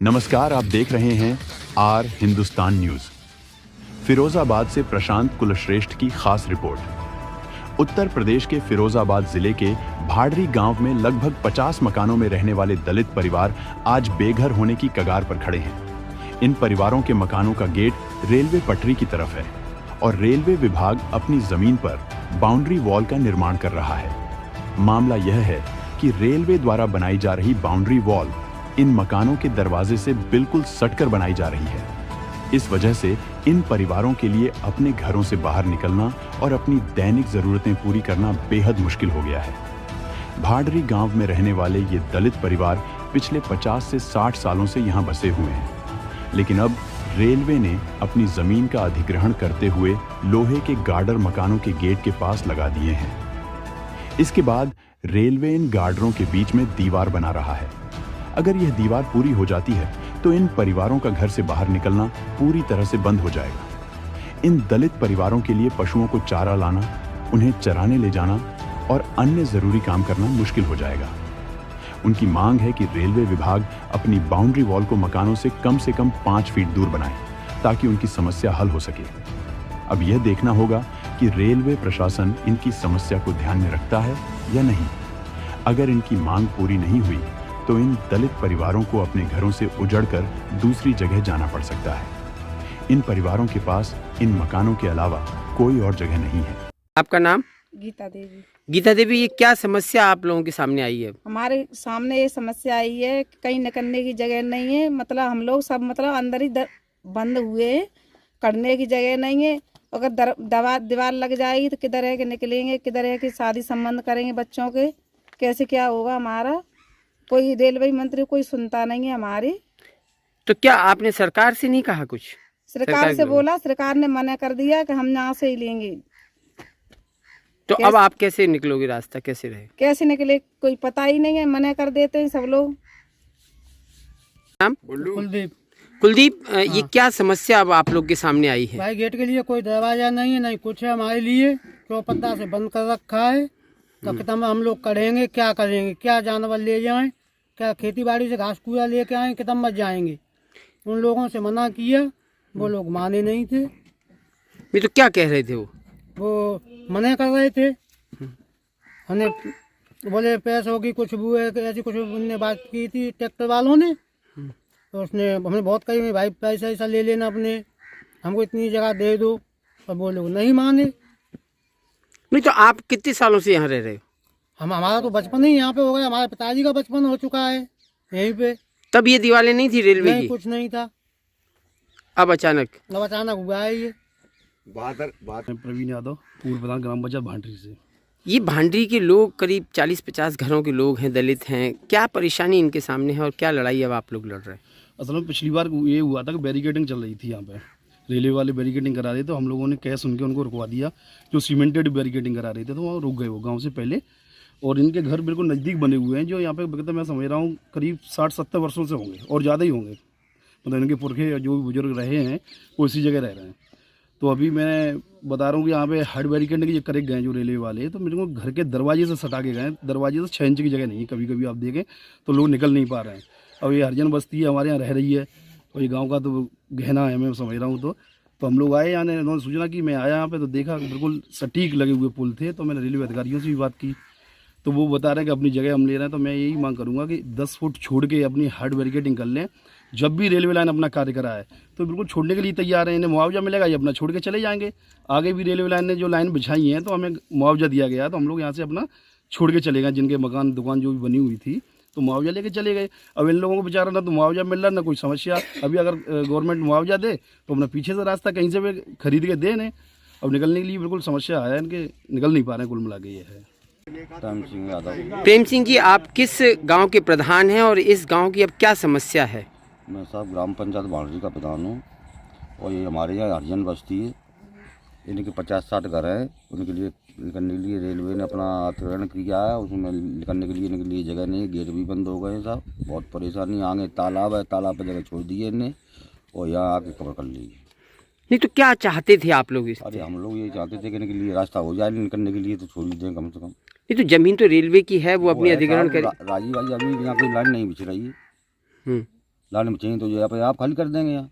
नमस्कार, आप देख रहे हैं आर हिंदुस्तान न्यूज। फिरोजाबाद से प्रशांत कुलश्रेष्ठ की खास रिपोर्ट। उत्तर प्रदेश के फिरोजाबाद जिले के भाडरी गांव में लगभग 50 मकानों में रहने वाले दलित परिवार आज बेघर होने की कगार पर खड़े हैं। इन परिवारों के मकानों का गेट रेलवे पटरी की तरफ है और रेलवे विभाग अपनी जमीन पर बाउंड्री वॉल का निर्माण कर रहा है। मामला यह है कि रेलवे द्वारा बनाई जा रही बाउंड्री वॉल इन मकानों के दरवाजे से बिल्कुल सटकर बनाई जा रही है। इस वजह से इन परिवारों के लिए अपने घरों से बाहर निकलना और अपनी दैनिक जरूरतें पूरी करना बेहद मुश्किल हो गया है। भाडरी गांव में रहने वाले ये दलित परिवार पिछले 50 से 60 सालों से यहाँ बसे हुए हैं, लेकिन अब रेलवे ने अपनी जमीन का अधिग्रहण करते हुए लोहे के गार्डर मकानों के गेट के पास लगा दिए हैं। इसके बाद रेलवे इन गार्डरों के बीच में दीवार बना रहा है। अगर यह दीवार पूरी हो जाती है तो इन परिवारों का घर से बाहर निकलना पूरी तरह से बंद हो जाएगा। इन दलित परिवारों के लिए पशुओं को चारा लाना, उन्हें चराने ले जाना और अन्य जरूरी काम करना मुश्किल हो जाएगा। उनकी मांग है कि रेलवे विभाग अपनी बाउंड्री वॉल को मकानों से कम 5 फीट दूर बनाए ताकि उनकी समस्या हल हो सके। अब यह देखना होगा कि रेलवे प्रशासन इनकी समस्या को ध्यान में रखता है या नहीं। अगर इनकी मांग पूरी नहीं हुई तो इन दलित परिवारों को अपने घरों से उजड़कर दूसरी जगह जाना पड़ सकता है। इन परिवारों के पास इन मकानों के अलावा कोई और जगह नहीं है। आपका नाम? गीता देवी। गीता देवी, ये क्या समस्या आप लोगों के सामने आई है? हमारे सामने ये समस्या आई है, कहीं निकलने की जगह नहीं है। मतलब हम लोग सब अंदर ही बंद हुए हैं, करने की जगह नहीं है। अगर दीवार लग जाएगी तो किधर है कि निकलेंगे, किधर है कि शादी संबंध करेंगे बच्चों के, कैसे क्या होगा हमारा। कोई रेलवे मंत्री कोई सुनता नहीं है हमारी। तो क्या आपने सरकार से नहीं कहा कुछ? सरकार से बोला, सरकार ने मना कर दिया कि हम यहाँ से ही लेंगे। तो अब आप कैसे निकलोगे? रास्ता कैसे रहे? कैसे निकले कोई पता ही नहीं है, मना कर देते हैं सब लोग। नाम? कुलदीप, ये क्या समस्या अब आप लोग के सामने आई है? भाई गेट के लिए कोई दरवाजा नहीं है, नहीं कुछ है हमारे लिए। चौपत्ता से बंद कर रखा है। तो कितना हम लोग करेंगे, क्या करेंगे, क्या जानवर ले जाएं, क्या खेती बाड़ी से घास कूड़ा लेके आए, कितना मत जाएंगे। उन लोगों से मना किया, वो लोग माने नहीं थे। मैं तो क्या कह रहे थे? वो मना कर रहे थे। हमने बोले पैसों की कुछ वो ऐसी कुछ उनने बात की थी ट्रैक्टर वालों ने। तो उसने हमने बहुत कही भाई पैसा ऐसा ले लेना अपने, हमको इतनी जगह दे दो, और वो लोग नहीं माने। नहीं तो आप कितने सालों से यहाँ रह रहे हो? हमारा तो बचपन ही यहाँ पे हो गया। हमारे पिताजी का बचपन हो चुका है यहीं पे। तब ये दीवारें नहीं थी रेलवे नहीं, की? कुछ नहीं था। अब अचानक हुआ है ये। प्रवीण यादव, पूर्व प्रधान ग्राम पंचायत भांडरी से। ये भांडरी के लोग करीब 40-50 घरों के लोग हैं, दलित हैं। क्या परेशानी इनके सामने है और क्या लड़ाई अब आप लोग लड़ रहे हैं? असल में पिछली बार ये हुआ था कि बैरिकेडिंग चल रही थी यहाँ पे, रेलवे वाले बैरिकेडिंग करा रहे थे, तो हम लोगों ने कैश सुन के उनको रुकवा दिया। जो सीमेंटेड बैरिकेडिंग करा रहे थे तो वहाँ रुक गए वो गाँव से पहले। और इनके घर बिल्कुल नज़दीक बने हुए हैं, जो यहाँ पे मतलब मैं समझ रहा हूँ करीब 60-70 वर्षों से होंगे और ज़्यादा ही होंगे। मतलब इनके पुरखे जो भी बुजुर्ग रहे हैं वो इसी जगह रह रहे हैं। तो अभी मैं बता रहा हूँ कि यहाँ पे हार्ड बैरिकेडिंग ये करे गए जो रेलवे वाले, तो मेरे को घर के दरवाजे से सटा के गए। दरवाजे से 6 इंच की जगह नहीं है, कभी कभी आप देखें तो लोग निकल नहीं पा रहे हैं। अब ये हरिजन बस्ती है हमारे यहाँ रह रही है, और ये गाँव का तो गहना है, मैं समझ रहा हूँ। तो हम लोग आए यहाँ, उन्होंने सूचना की, मैं आया यहाँ पे तो देखा बिल्कुल सटीक लगे हुए पुल थे। तो मैंने रेलवे अधिकारियों से भी बात की, तो वो बता रहे हैं कि अपनी जगह हम ले रहे हैं। तो मैं यही मांग करूँगा कि 10 फुट छोड़ के अपनी हार्ड बैरिकेडिंग कर लें। जब भी रेलवे लाइन अपना कार्य करा है तो बिल्कुल छोड़ने के लिए तैयार है। इन्हें मुआवजा मिलेगा, ये अपना छोड़ के चले जाएंगे। आगे भी रेलवे लाइन ने जो लाइन बिछाई है तो हमें मुआवजा दिया गया, तो हम लोग यहाँ से अपना छोड़ के चले गए। जिनके मकान दुकान जो भी बनी हुई थी तो मुआवजा लेके चले गए। अब इन लोगों को बेचारा ना तो मुआवजा मिल रहा ना कोई समस्या। अभी अगर गवर्नमेंट मुआवजा दे तो अपना पीछे से रास्ता कहीं से भी खरीद के दे इन्हें। अब निकलने के लिए बिल्कुल समस्या है, इनके निकल नहीं पा रहे हैं। कुल मिला के ये है। प्रेम सिंह जी, आप किस गांव के प्रधान हैं और इस गांव की अब क्या समस्या है? मैं साहब ग्राम पंचायत भांडरी का प्रधान हूँ, और ये हमारे यहाँ हरिजन बस्ती है। इनके 50-60 घर हैं। उनके लिए निकलने के लिए रेलवे ने अपना अधिग्रहण किया है, उसमें निकलने के लिए इनके लिए जगह नहीं है। गेट भी बंद हो गए हैं साहब, बहुत परेशानी। आगे तालाब है, तालाब पर जगह छोड़ दी है इन्हें, और यहाँ आके कवर कर ली। नहीं तो क्या चाहते थे आप लोग? अरे हम लोग ये चाहते थे कि इनके लिए रास्ता हो जाए, निकलने के लिए तो छोड़ ही दें कम से कम। नहीं तो जमीन तो रेलवे की है, वो अपनी अधिग्रहण करे। राजी भाई, अभी यहाँ कोई लाइन नहीं बिछ रही है। लाने में चाहिए तो ये आप खाली कर देंगे यहाँ।